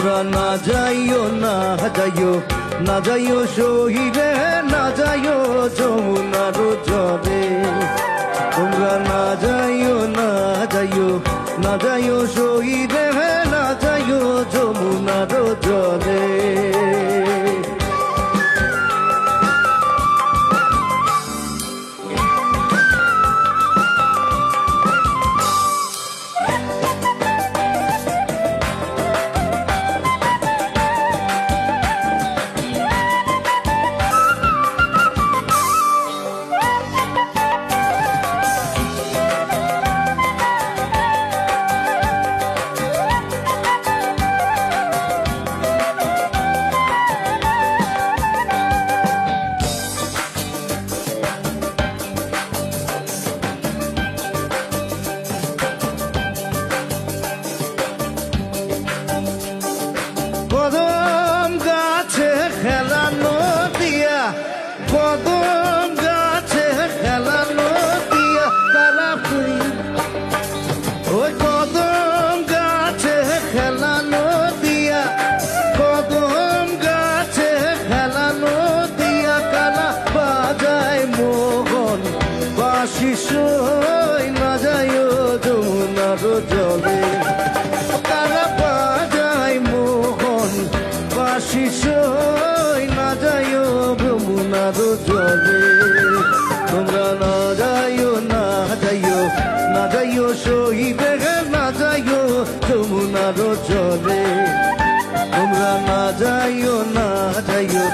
তোমরা না যাইও না যাইও না যাইও শহীদে না যাইও যমুনার জলে তোমরা না যাইও না যাইও না যাইও শহীদে না যাইও যমুনার জলে কদম গাছে খেলানো দিয়া কদম গাছে খেলানো দিয়া কালা ফুল ওই কদম গাছে খেলানো দিয়া কদম গাছে খেলানো দিয়া কালা বাজায় মোহন বাঁশি সই না যায় যমুনার জলে কালা বাজায় মোহন বাঁশি সই না যায় যমুনার জলে তোমরা না যাইও না যাইও না যাইও শহীদে না যাইও যমুনার জলে তোমরা না যাইও না যাইও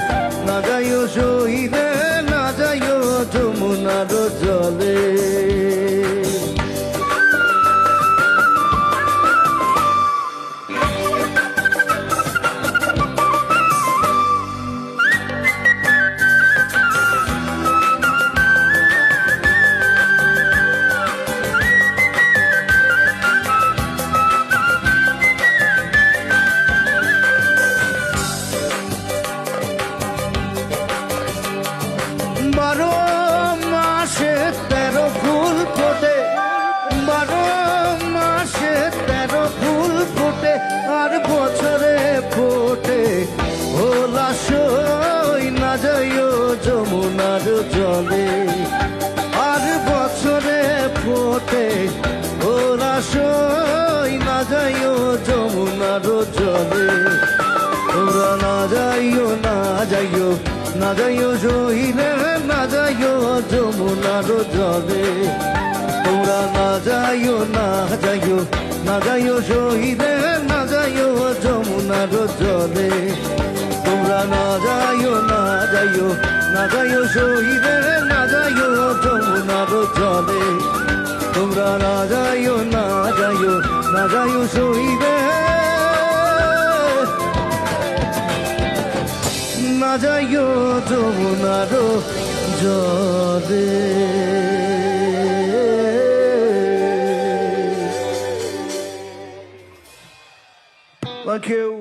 না যাইও শহীদে না যাইও যমুনার জলে বারো মাসে 13 ফুল ফোটে 12 মাসে 13 ফুল ফোটে আর বছরে ফোটে ভোলা সই না যাইও যমুনার জলে আর বছরে ফোটে ভোলা সই না যাইও যমুনার জলে তোমরা না যাইও না যাইও না যাইও শহীদে না যাইও যমুনার জলে তোমরা না যাইও না যাইও না যাইও শহীদে না যাইও যমুনার জলে তোমরা না যাইও না যাইও না যাইও শহীদে না যাইও যমুনার জলে তোমরা না যাইও না যাইও না যাইও শহীদে না যাইও যমুনার জলে Thank you.